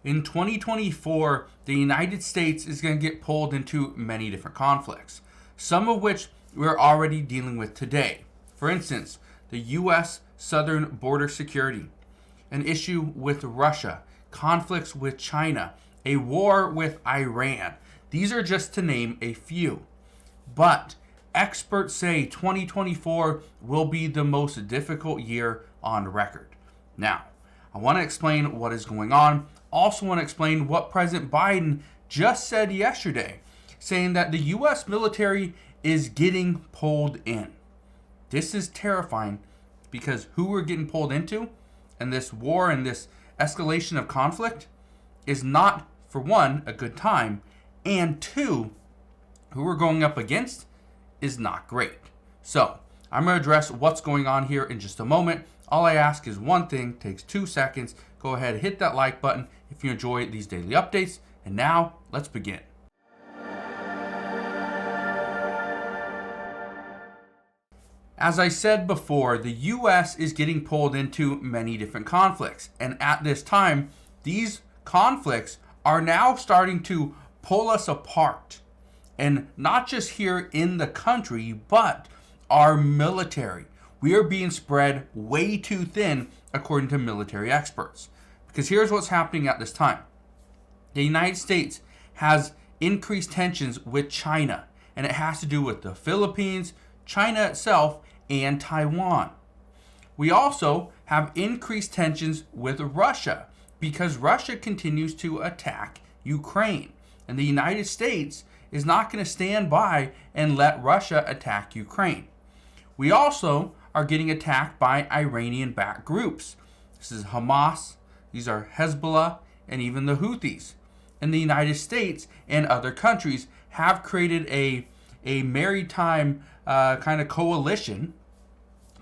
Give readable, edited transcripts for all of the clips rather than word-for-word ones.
In 2024, the United States is going to get pulled into many different conflicts, some of which we're already dealing with today. For instance, the U.S. southern border security, an issue with Russia, conflicts with China, a war with Iran. These are just to name a few. But experts say 2024 will be the most difficult year on record. Now, I want to explain what is going on. Also want to explain what President Biden just said yesterday, saying that the U.S. military is getting pulled in. This is terrifying because who we're getting pulled into and this war and this escalation of conflict is not, for one, a good time, and two, who we're going up against is not great. So, I'm going to address what's going on here in just a moment. All I ask is one thing, takes 2 seconds. Go ahead and hit that like button if you enjoy these daily updates. And now, let's begin. As I said before, the U.S. is getting pulled into many different conflicts. And at this time, these conflicts are now starting to pull us apart. And not just here in the country, but our military. We are being spread way too thin, according to military experts. Because here's what's happening at this time. The United States has increased tensions with China, and it has to do with the Philippines, China itself, and Taiwan. We also have increased tensions with Russia because Russia continues to attack Ukraine. And the United States is not going to stand by and let Russia attack Ukraine. We also are getting attacked by Iranian-backed groups. This is Hamas, these are Hezbollah, and even the Houthis. And the United States and other countries have created a maritime kind of coalition,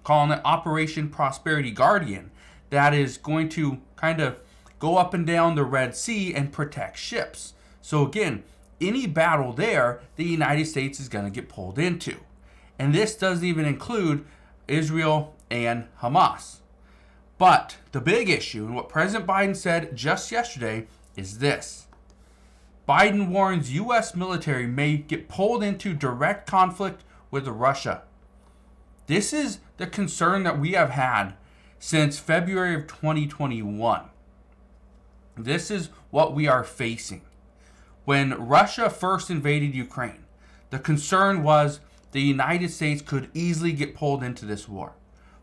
calling it Operation Prosperity Guardian, that is going to kind of go up and down the Red Sea and protect ships. So again, any battle there, the United States is going to get pulled into. And this doesn't even include Israel and Hamas. But the big issue, and what President Biden said just yesterday, is this. Biden warns U.S. military may get pulled into direct conflict with Russia. This is the concern that we have had since February of 2021. This is what we are facing. When Russia first invaded Ukraine, the concern was the United States could easily get pulled into this war.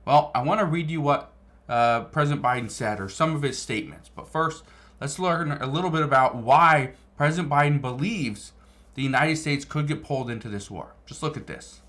Well, I want to read you what President Biden said, or some of his statements. But first, let's learn a little bit about why President Biden believes the United States could get pulled into this war. Just look at this.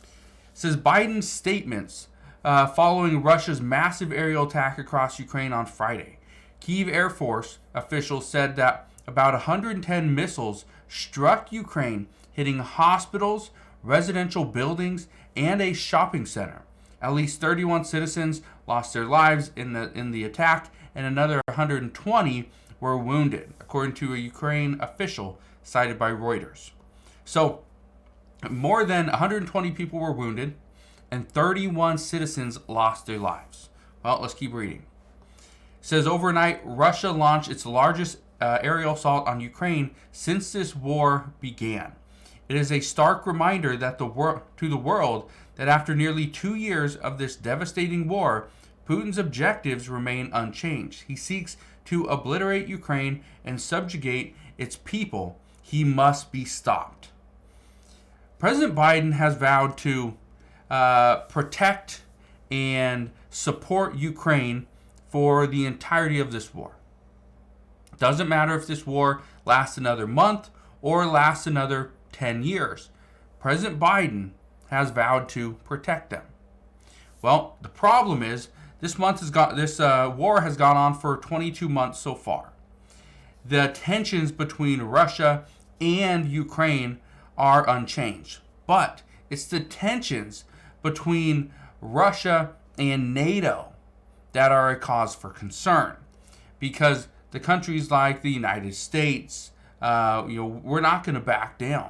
It says Biden's statements following Russia's massive aerial attack across Ukraine on Friday. Kyiv Air Force officials said that about 110 missiles struck Ukraine, hitting hospitals, residential buildings, and a shopping center. At least 31 citizens lost their lives in the attack, and another 120 were wounded, according to a Ukraine official cited by Reuters. So, more than 120 people were wounded, and 31 citizens lost their lives. Well, let's keep reading. It says overnight, Russia launched its largest aerial assault on Ukraine since this war began. It is a stark reminder that to the world that after nearly 2 years of this devastating war, Putin's objectives remain unchanged. He seeks to obliterate Ukraine and subjugate its people. He must be stopped. President Biden has vowed to protect and support Ukraine for the entirety of this war. It doesn't matter if this war lasts another month or lasts another 10 years. President Biden has vowed to protect them. Well, the problem is this war has gone on for 22 months so far. The tensions between Russia and Ukraine are unchanged, but it's the tensions between Russia and NATO that are a cause for concern, because the countries like the United States, we're not going to back down.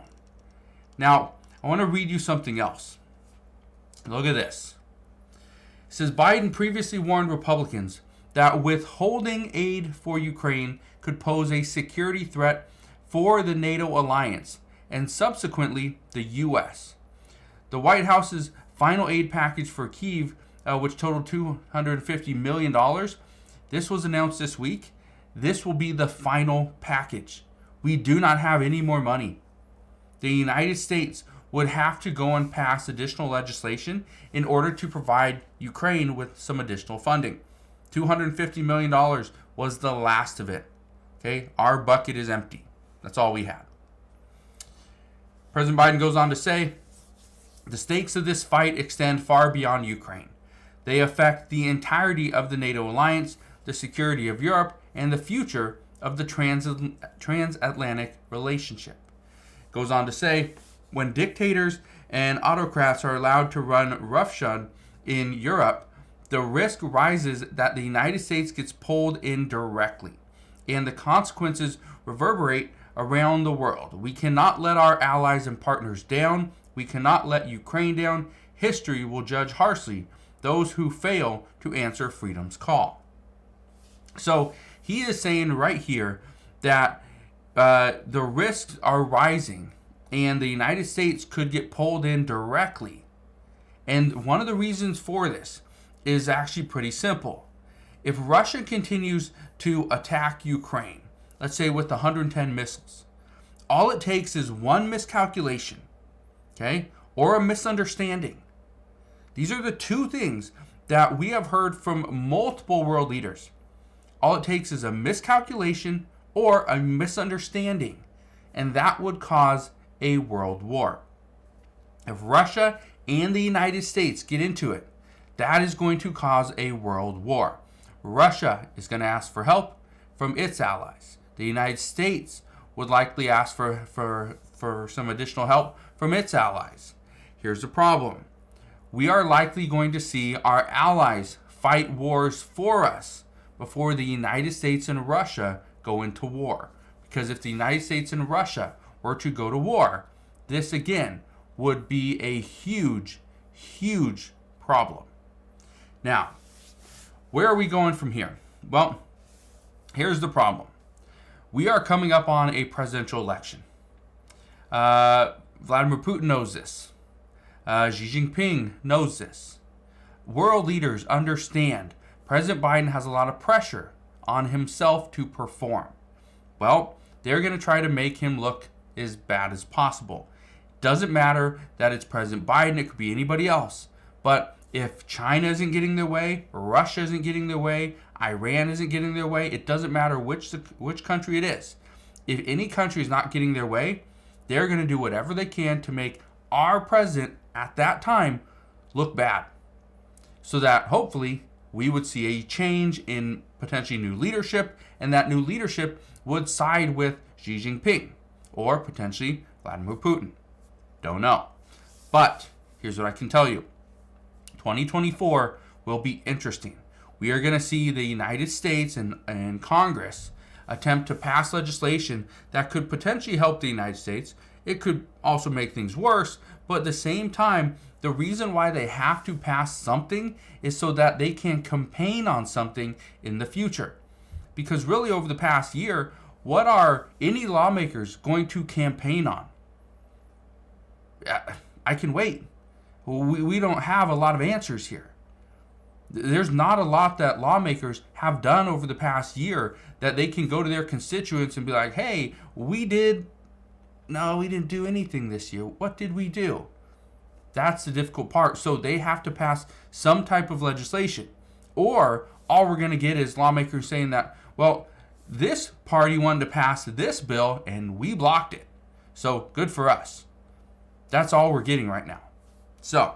Now, I want to read you something else. Look at this. It says Biden previously warned Republicans that withholding aid for Ukraine could pose a security threat for the NATO alliance and subsequently the U.S. The White House's final aid package for Kyiv, which totaled $250 million, this was announced this week. This will be the final package. We do not have any more money. The United States would have to go and pass additional legislation in order to provide Ukraine with some additional funding. $250 million was the last of it. Okay, our bucket is empty. That's all we have. President Biden goes on to say, the stakes of this fight extend far beyond Ukraine. They affect the entirety of the NATO alliance, the security of Europe, and the future of the transatlantic relationship. Goes on to say, when dictators and autocrats are allowed to run roughshod in Europe, the risk rises that the United States gets pulled in directly, and the consequences reverberate around the world. We cannot let our allies and partners down. We cannot let Ukraine down. History will judge harshly those who fail to answer freedom's call. So he is saying right here that the risks are rising and the United States could get pulled in directly. And one of the reasons for this is actually pretty simple. If Russia continues to attack Ukraine, let's say with 110 missiles, all it takes is one miscalculation, okay, or a misunderstanding. These are the two things that we have heard from multiple world leaders. All it takes is a miscalculation or a misunderstanding, and that would cause a world war. If Russia and the United States get into it, that is going to cause a world war. Russia is going to ask for help from its allies. The United States would likely ask for some additional help from its allies. Here's the problem. We are likely going to see our allies fight wars for us before the United States and Russia go into war. Because if the United States and Russia were to go to war, this again would be a huge, huge problem. Now, where are we going from here? Well, here's the problem. We are coming up on a presidential election. Vladimir Putin knows this. Xi Jinping knows this. World leaders understand President Biden has a lot of pressure on himself to perform. Well, they're going to try to make him look as bad as possible. Doesn't matter that it's President Biden, it could be anybody else. But if China isn't getting their way, Russia isn't getting their way, Iran isn't getting their way, it doesn't matter which country it is. If any country is not getting their way, they're going to do whatever they can to make our president at that time look bad. So that hopefully we would see a change in potentially new leadership, and that new leadership would side with Xi Jinping or potentially Vladimir Putin. Don't know. But here's what I can tell you. 2024 will be interesting. We are going to see the United States and Congress attempt to pass legislation that could potentially help the United States. It could also make things worse, but at the same time, the reason why they have to pass something is so that they can campaign on something in the future. Because really over the past year, what are any lawmakers going to campaign on? I can wait. We don't have a lot of answers here. There's not a lot that lawmakers have done over the past year that they can go to their constituents and be like, hey, we didn't do anything this year. What did we do? That's the difficult part. So they have to pass some type of legislation. Or all we're going to get is lawmakers saying that, well, this party wanted to pass this bill and we blocked it. So good for us. That's all we're getting right now. So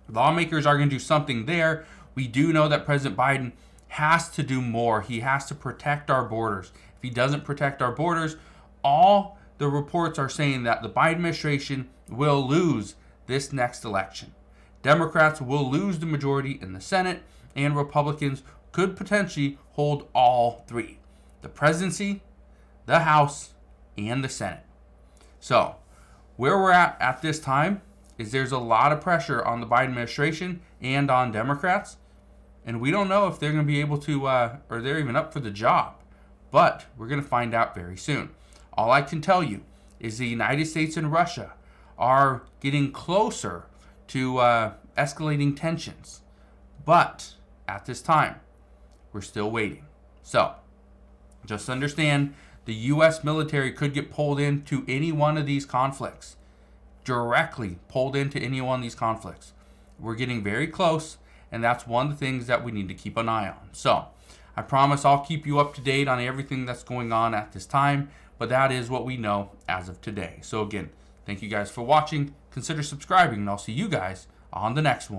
lawmakers are going to do something there. We do know that President Biden has to do more. He has to protect our borders. If he doesn't protect our borders, all the reports are saying that the Biden administration will lose this next election. Democrats will lose the majority in the Senate, and Republicans could potentially hold all three: the presidency, the House, and the Senate. So where we're at this time is there's a lot of pressure on the Biden administration and on Democrats. And we don't know if they're going to be able to, or they're even up for the job. But we're going to find out very soon. All I can tell you is the United States and Russia are getting closer to escalating tensions. But at this time, we're still waiting. So, just understand the U.S. military could get pulled into any one of these conflicts. Directly pulled into any one of these conflicts. We're getting very close, and that's one of the things that we need to keep an eye on. So, I promise I'll keep you up to date on everything that's going on at this time, but that is what we know as of today. So again, thank you guys for watching. Consider subscribing, and I'll see you guys on the next one.